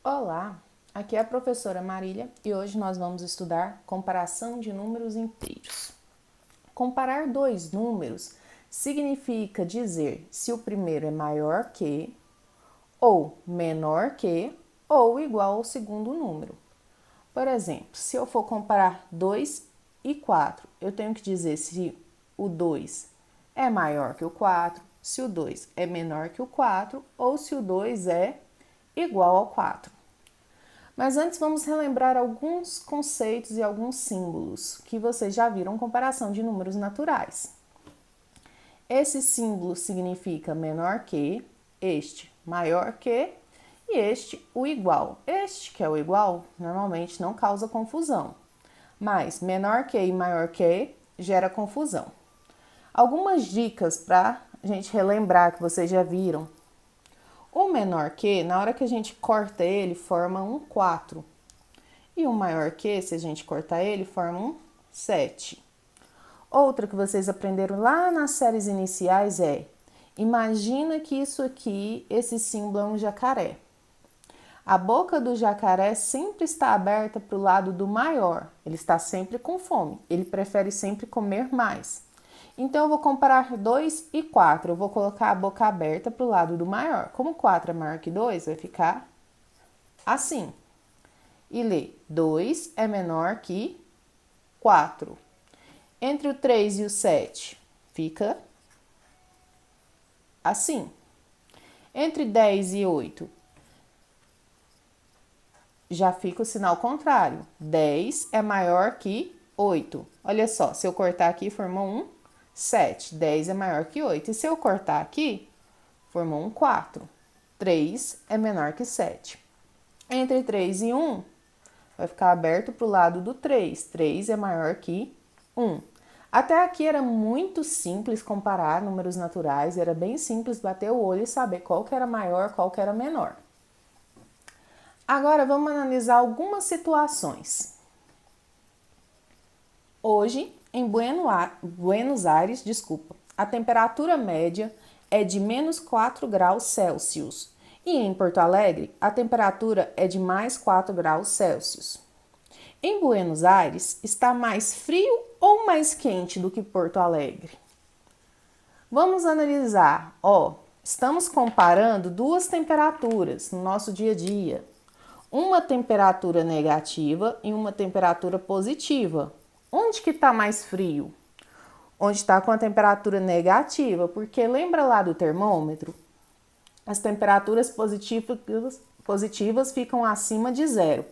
Olá, aqui é a professora Marília e hoje nós vamos estudar comparação de números inteiros. Comparar dois números significa dizer se o primeiro é maior que, ou menor que, ou igual ao segundo número. Por exemplo, se eu for comparar 2 e 4, eu tenho que dizer se o 2 é maior que o 4, se o 2 é menor que o 4 ou se o 2 é igual ao 4. Mas antes vamos relembrar alguns conceitos e alguns símbolos que vocês já viram comparação de números naturais. Esse símbolo significa menor que, este maior que e este o igual. Este, que é o igual, normalmente não causa confusão, mas menor que e maior que gera confusão. Algumas dicas para a gente relembrar que vocês já viram. O menor que, na hora que a gente corta ele, forma um 4. E o maior que, se a gente cortar ele, forma um 7. Outra que vocês aprenderam lá nas séries iniciais é: imagina que isso aqui, esse símbolo é um jacaré. A boca do jacaré sempre está aberta para o lado do maior. Ele está sempre com fome. Ele prefere sempre comer mais. Então, eu vou comparar 2 e 4. Eu vou colocar a boca aberta para o lado do maior. Como 4 é maior que 2, vai ficar assim. E ler: 2 é menor que 4. Entre o 3 e o 7, fica assim. Entre 10 e 8, já fica o sinal contrário. 10 é maior que 8. Olha só, se eu cortar aqui, formou um 7. 10 é maior que 8. E se eu cortar aqui, formou um 4. 3 é menor que 7. Entre 3 e 1, vai ficar aberto para o lado do 3. 3 é maior que 1. Até aqui era muito simples comparar números naturais, era bem simples bater o olho e saber qual que era maior, qual que era menor. Agora vamos analisar algumas situações. Hoje, em Buenos Aires, a temperatura média é de menos 4 graus Celsius. E em Porto Alegre, a temperatura é de mais 4 graus Celsius. Em Buenos Aires, está mais frio ou mais quente do que Porto Alegre? Vamos analisar. Estamos comparando duas temperaturas no nosso dia a dia. Uma temperatura negativa e uma temperatura positiva. Onde que está mais frio? Onde está com a temperatura negativa, porque lembra lá do termômetro? As temperaturas positivas ficam acima de zero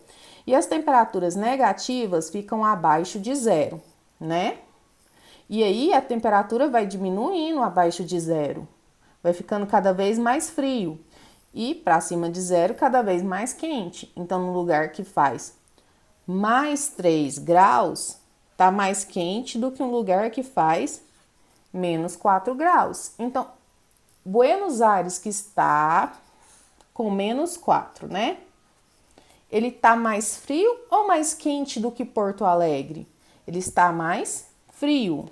e as temperaturas negativas ficam abaixo de zero, né? E aí a temperatura vai diminuindo abaixo de zero, vai ficando cada vez mais frio e para cima de zero cada vez mais quente. Então, no lugar que faz mais 3 graus, tá mais quente do que um lugar que faz menos 4 graus. Então, Buenos Aires, que está com menos 4, né? Ele está mais frio ou mais quente do que Porto Alegre? Ele está mais frio.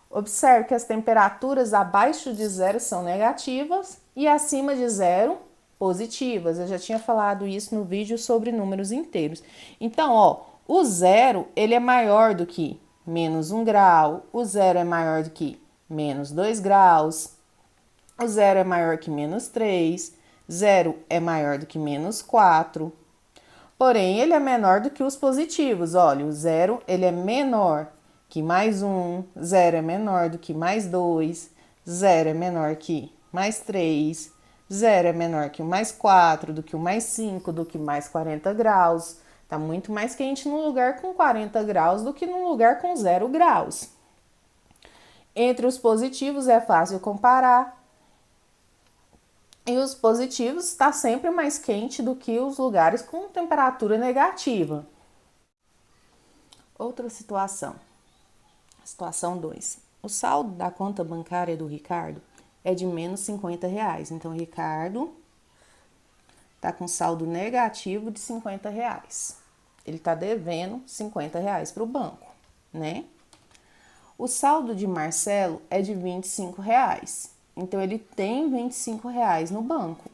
Observe que as temperaturas abaixo de zero são negativas e acima de zero positivas. Eu já tinha falado isso no vídeo sobre números inteiros. Então, o zero ele é maior do que menos 1 grau, o zero é maior do que menos 2 graus, o zero é maior que menos 3, zero é maior do que menos 4. Porém, ele é menor do que os positivos. Olha, o zero ele é menor que mais 1, zero é menor do que mais 2, zero é menor que mais 3, zero é menor que o mais 4, do que o mais 5, do que mais 40 graus. Tá muito mais quente num lugar com 40 graus do que num lugar com 0 graus. Entre os positivos é fácil comparar. E os positivos está sempre mais quente do que os lugares com temperatura negativa. Outra situação. Situação 2. O saldo da conta bancária do Ricardo é de menos 50 reais. Então, o Ricardo está com saldo negativo de 50 reais. Ele está devendo 50 reais para o banco, né? O saldo de Marcelo é de 25 reais. Então, ele tem R$ 25 no banco.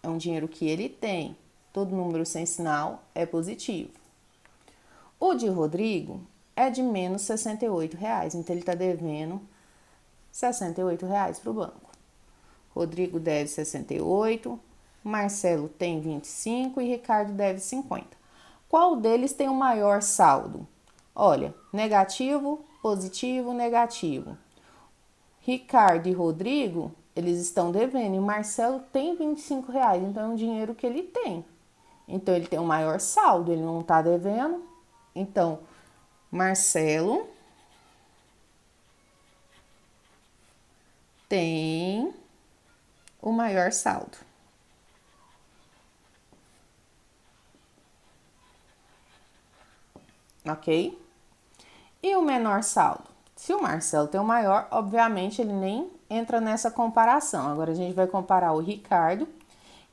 É um dinheiro que ele tem. Todo número sem sinal é positivo. O de Rodrigo é de menos R$ 68. Então, ele está devendo R$ 68 para o banco. Rodrigo deve 68, Marcelo tem 25 e Ricardo deve 50. Qual deles tem o maior saldo? Olha, negativo, positivo, negativo. Ricardo e Rodrigo, eles estão devendo e Marcelo tem R$ 25, então é um dinheiro que ele tem. Então, ele tem o maior saldo, ele não está devendo. Então, Marcelo tem o maior saldo. Ok? E o menor saldo? Se o Marcelo tem o maior, obviamente ele nem entra nessa comparação. Agora a gente vai comparar o Ricardo,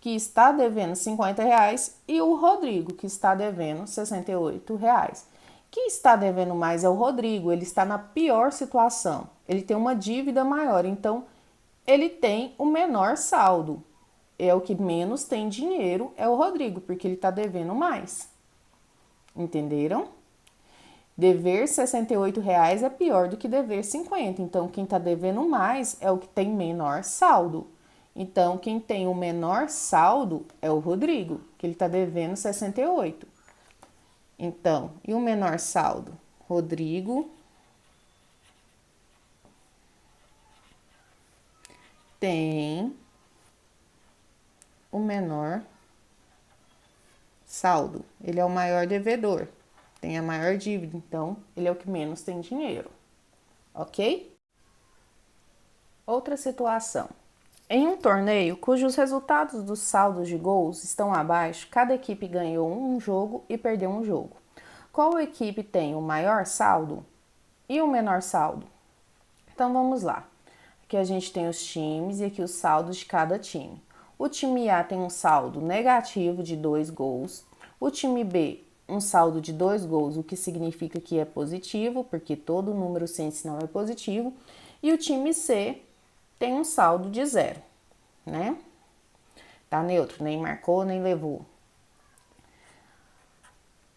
que está devendo R$ 50, e o Rodrigo, que está devendo R$ 68. Quem está devendo mais é o Rodrigo, ele está na pior situação. Ele tem uma dívida maior, então ele tem o menor saldo. É o que menos tem dinheiro, é o Rodrigo, porque ele está devendo mais. Entenderam? Dever R$ 68 é pior do que dever 50. Então, quem está devendo mais é o que tem menor saldo. Então, quem tem o menor saldo é o Rodrigo, que ele está devendo 68. Então, e o menor saldo? Rodrigo tem o menor saldo. Ele é o maior devedor, tem a maior dívida, então ele é o que menos tem dinheiro, ok? Outra situação. Em um torneio cujos resultados dos saldos de gols estão abaixo, cada equipe ganhou um jogo e perdeu um jogo. Qual equipe tem o maior saldo e o menor saldo? Então vamos lá. Aqui a gente tem os times e aqui os saldos de cada time. O time A tem um saldo negativo de 2 gols. O time B, um saldo de 2 gols, o que significa que é positivo, porque todo número sem sinal é positivo. E o time C tem um saldo de 0, né? Tá neutro, nem marcou, nem levou.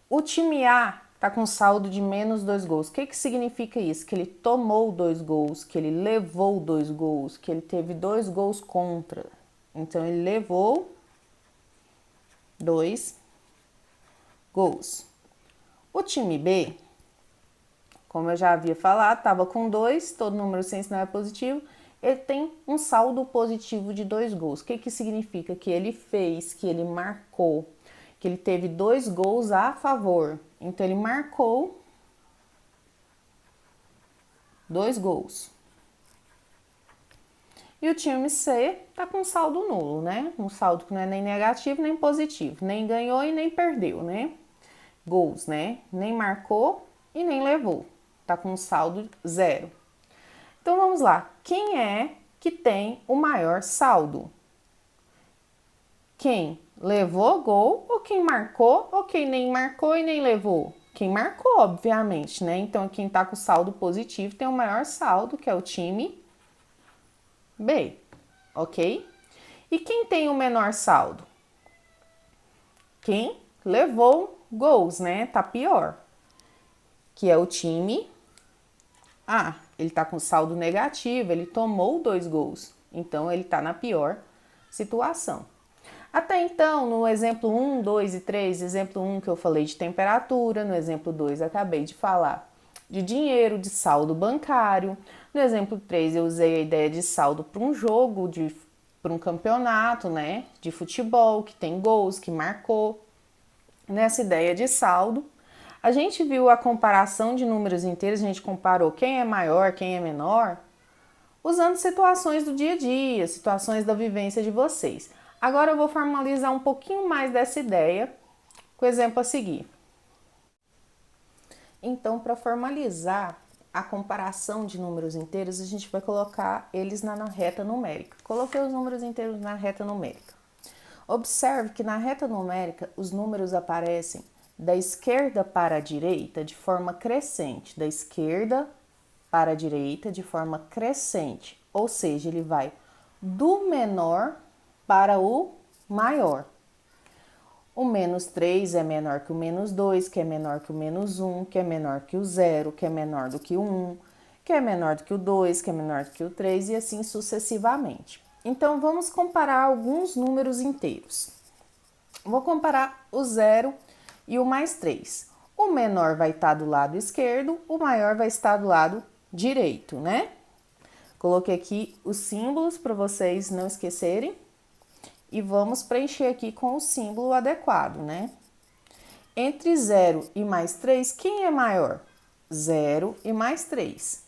O time A tá com saldo de menos 2 gols. O que significa isso? Que ele tomou 2 gols, que ele levou 2 gols, que ele teve 2 gols contra. Então, ele levou 2 gols. O time B, como eu já havia falado, estava com 2, todo número sem sinal é positivo, ele tem um saldo positivo de 2 gols. O que significa? Que ele fez, que ele marcou, que ele teve 2 gols a favor. Então, ele marcou 2 gols. E o time C tá com saldo nulo, né? Um saldo que não é nem negativo nem positivo, nem ganhou e nem perdeu, né? Gols, né? Nem marcou e nem levou. Tá com saldo 0. Então vamos lá. Quem é que tem o maior saldo? Quem levou gol ou quem marcou ou quem nem marcou e nem levou? Quem marcou, obviamente, né? Então quem tá com saldo positivo tem o maior saldo, que é o time B, ok? E quem tem o menor saldo? Quem levou gols, né? Tá pior, que é o time A. Ele tá com saldo negativo, ele tomou 2 gols, então ele tá na pior situação. Até então, no exemplo 1, 2 e 3, exemplo 1 que eu falei de temperatura, no exemplo 2 acabei de falar de dinheiro, de saldo bancário. No exemplo 3 eu usei a ideia de saldo para um jogo, para um campeonato, né, de futebol, que tem gols, que marcou. Nessa ideia de saldo, a gente viu a comparação de números inteiros, a gente comparou quem é maior, quem é menor, usando situações do dia a dia, situações da vivência de vocês. Agora eu vou formalizar um pouquinho mais dessa ideia com o exemplo a seguir. Então, para formalizar a comparação de números inteiros, a gente vai colocar eles na reta numérica. Coloquei os números inteiros na reta numérica. Observe que na reta numérica os números aparecem da esquerda para a direita de forma crescente, da esquerda para a direita de forma crescente, ou seja, ele vai do menor para o maior. O menos 3 é menor que o menos 2, que é menor que o menos 1, que é menor que o 0, que é menor do que o 1, que é menor do que o 2, que é menor do que o 3 e assim sucessivamente. Então, vamos comparar alguns números inteiros. Vou comparar o 0 e o mais 3. O menor vai estar do lado esquerdo, o maior vai estar do lado direito, né? Coloquei aqui os símbolos para vocês não esquecerem. E vamos preencher aqui com o símbolo adequado, né? Entre 0 e mais 3, quem é maior? 0 e mais 3.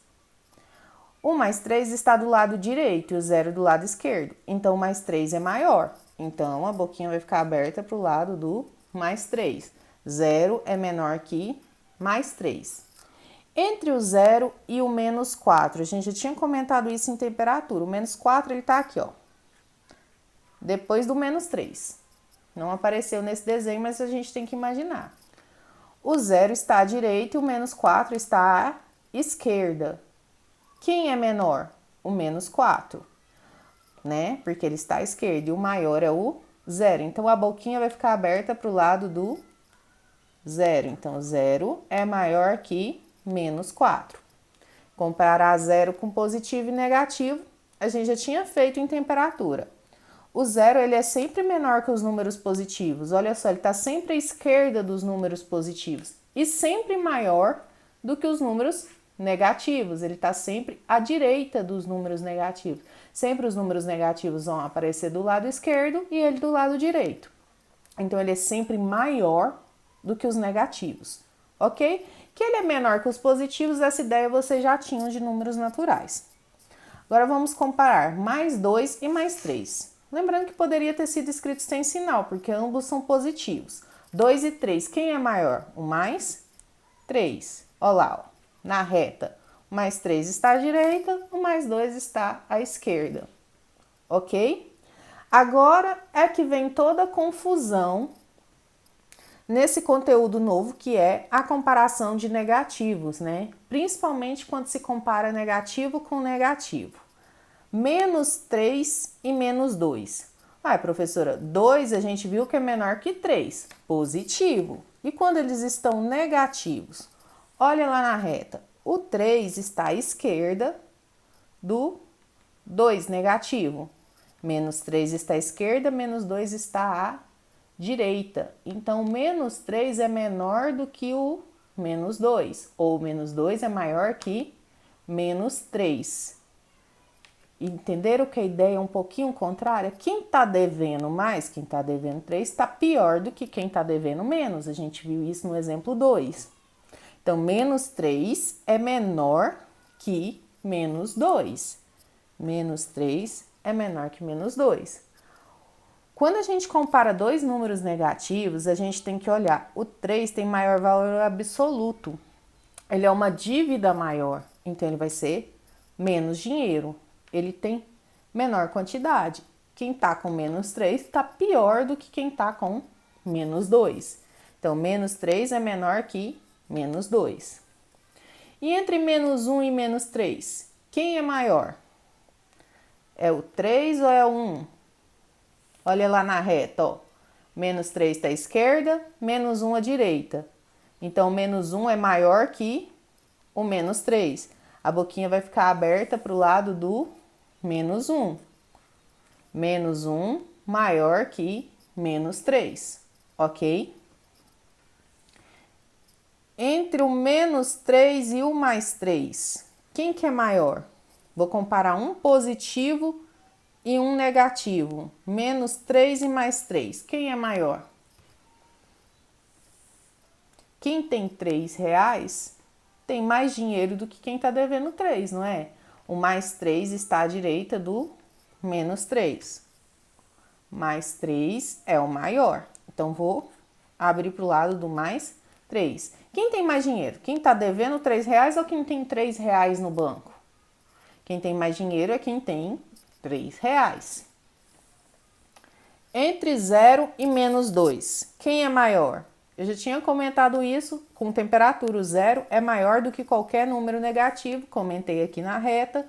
O mais 3 está do lado direito e o 0 do lado esquerdo. Então, o mais 3 é maior. Então, a boquinha vai ficar aberta para o lado do mais 3. 0 é menor que mais 3. Entre o 0 e o menos 4, a gente já tinha comentado isso em temperatura. O menos 4, ele está aqui, ó. Depois do menos 3. Não apareceu nesse desenho, mas a gente tem que imaginar. O 0 está à direita e o menos 4 está à esquerda. Quem é menor? O menos 4, né? Porque ele está à esquerda e o maior é o 0. Então, a boquinha vai ficar aberta para o lado do 0. Então, 0 é maior que menos 4. Comparar 0 com positivo e negativo, a gente já tinha feito em temperatura. O 0 ele é sempre menor que os números positivos. Olha só, ele está sempre à esquerda dos números positivos e sempre maior do que os números negativos. Ele está sempre à direita dos números negativos. Sempre os números negativos vão aparecer do lado esquerdo e ele do lado direito. Então, ele é sempre maior do que os negativos, ok? Que ele é menor que os positivos, essa ideia vocês já tinham de números naturais. Agora, vamos comparar mais 2 e mais 3. Lembrando que poderia ter sido escrito sem sinal, porque ambos são positivos. 2 e 3, quem é maior? O mais 3. Olha lá, ó, na reta. O mais 3 está à direita, o mais 2 está à esquerda. Ok? Agora é que vem toda a confusão nesse conteúdo novo, que é a comparação de negativos, né? Principalmente quando se compara negativo com negativo. Menos 3 e menos 2. Professora, 2 a gente viu que é menor que 3. Positivo. E quando eles estão negativos? Olha lá na reta. O 3 está à esquerda do 2 negativo. Menos 3 está à esquerda, menos 2 está à direita. Então, menos 3 é menor do que o menos 2. Ou menos 2 é maior que menos 3. Entenderam que a ideia é um pouquinho contrária? Quem está devendo mais, quem está devendo 3, está pior do que quem está devendo menos. A gente viu isso no exemplo 2. Então, menos 3 é menor que menos 2. Menos 3 é menor que menos 2. Quando a gente compara dois números negativos, a gente tem que olhar. O 3 tem maior valor absoluto. Ele é uma dívida maior, então ele vai ser menos dinheiro. Ele tem menor quantidade. Quem está com menos 3 está pior do que quem está com menos 2. Então, menos 3 é menor que menos 2. E entre menos 1 e menos 3, quem é maior? É o 3 ou é o 1? Olha lá na reta, ó. Menos 3 está à esquerda, menos 1 à direita. Então, menos 1 é maior que o menos 3. A boquinha vai ficar aberta para o lado do menos 1. Menos 1 maior que menos 3, ok? Entre o menos 3 e o mais 3, quem que é maior? Vou comparar um positivo e um negativo. Menos 3 e mais 3, quem é maior? Quem tem 3 reais tem mais dinheiro do que quem está devendo 3, não é? O mais 3 está à direita do menos 3. Mais 3 é o maior. Então, vou abrir para o lado do mais 3. Quem tem mais dinheiro? Quem está devendo 3 reais ou quem tem 3 reais no banco? Quem tem mais dinheiro é quem tem 3 reais. Entre 0 e menos 2, quem é maior? Eu já tinha comentado isso, com temperatura, o 0 é maior do que qualquer número negativo, comentei aqui na reta.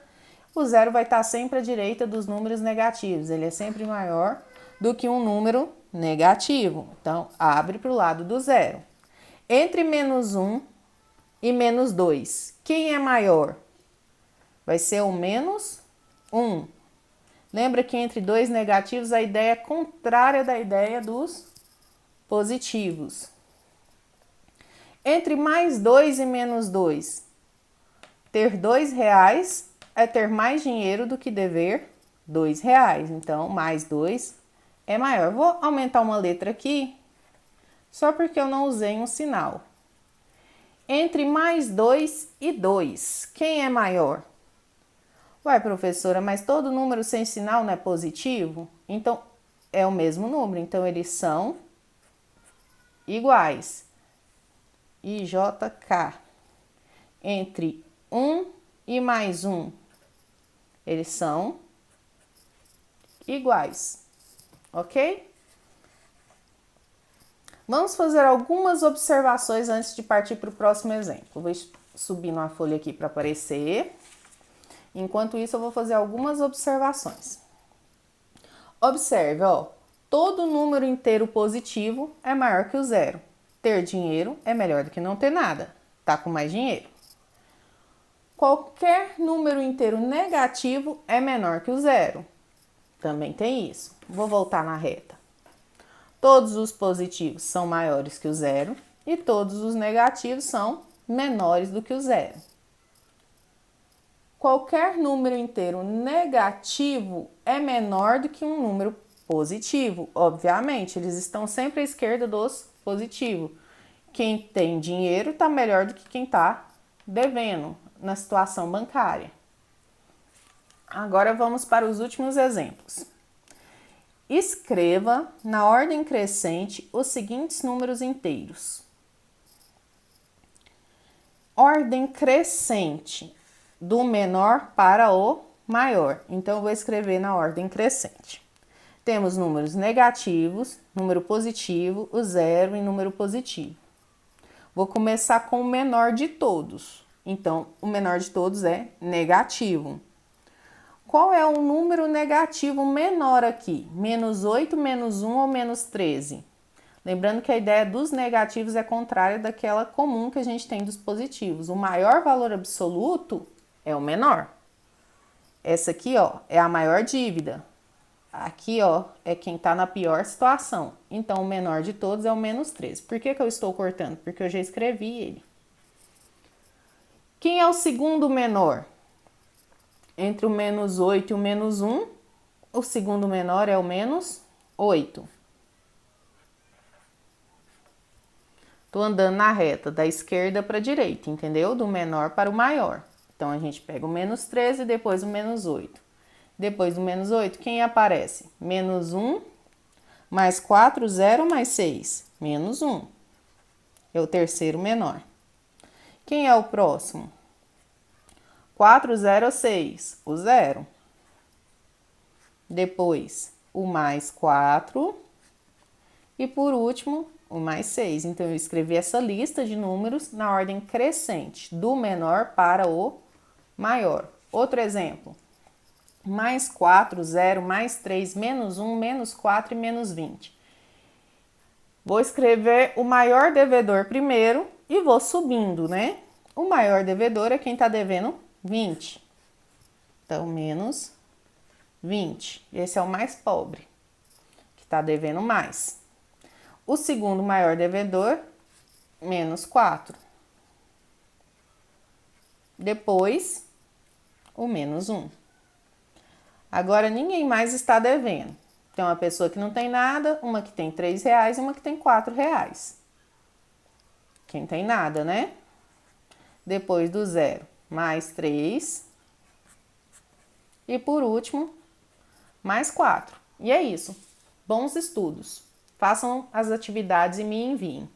o zero vai estar sempre à direita dos números negativos. Ele é sempre maior do que um número negativo. Então, abre para o lado do zero. Entre menos 1 e menos 2, quem é maior? Vai ser o menos 1. Lembra que entre dois negativos a ideia é contrária da ideia dos positivos. Entre mais 2 e menos 2, ter R$ 2 é ter mais dinheiro do que dever R$ 2. Então, mais 2 é maior. Vou aumentar uma letra aqui, só porque eu não usei um sinal. Entre mais 2 e 2, quem é maior? Uai, professora, mas todo número sem sinal não é positivo? Então, é o mesmo número, então eles são iguais. IJK. Entre 1 e mais 1, eles são iguais, ok? Vamos fazer algumas observações antes de partir para o próximo exemplo. Vou subir uma folha aqui para aparecer. Enquanto isso, eu vou fazer algumas observações. Observe, ó, todo número inteiro positivo é maior que o zero. Ter dinheiro é melhor do que não ter nada. Tá com mais dinheiro. Qualquer número inteiro negativo é menor que o zero. Também tem isso. Vou voltar na reta. Todos os positivos são maiores que o zero e todos os negativos são menores do que o zero. Qualquer número inteiro negativo é menor do que um número positivo. Obviamente, eles estão sempre à esquerda dos positivos. Quem tem dinheiro está melhor do que quem está devendo na situação bancária. Agora vamos para os últimos exemplos. Escreva na ordem crescente os seguintes números inteiros. Ordem crescente, do menor para o maior. Então, eu vou escrever na ordem crescente. Temos números negativos, número positivo, o zero e número positivo. Vou começar com o menor de todos. Então, o menor de todos é negativo. Qual é o número negativo menor aqui? Menos 8, menos 1 ou menos 13? Lembrando que a ideia dos negativos é contrária daquela comum que a gente tem dos positivos. O maior valor absoluto é o menor. Essa aqui, ó, é a maior dívida. Aqui, ó, é quem tá na pior situação. Então, o menor de todos é o menos 13. Por que eu estou cortando? Porque eu já escrevi ele. Quem é o segundo menor? Entre o menos 8 e o menos 1, o segundo menor é o menos 8. Tô andando na reta da esquerda para a direita, entendeu? Do menor para o maior. Então, a gente pega o menos 13 e depois o menos 8. Depois do menos 8, quem aparece? Menos 1, mais 4, 0, mais 6. Menos 1. É o terceiro menor. Quem é o próximo? 4, 0, 6. O 0. Depois, o mais 4. E por último, o mais 6. Então, eu escrevi essa lista de números na ordem crescente, do menor para o maior. Outro exemplo. Mais 4, 0, mais 3, menos 1, menos 4 e menos 20. Vou escrever o maior devedor primeiro e vou subindo, né? O maior devedor é quem está devendo 20. Então, menos 20. Esse é o mais pobre, que está devendo mais. O segundo maior devedor, menos 4. Depois, o menos 1. Agora, ninguém mais está devendo. Tem uma pessoa que não tem nada, uma que tem R$3 e uma que tem R$4. Quem tem nada, né? Depois do 0, mais 3. E por último, mais 4. E é isso. Bons estudos. Façam as atividades e me enviem.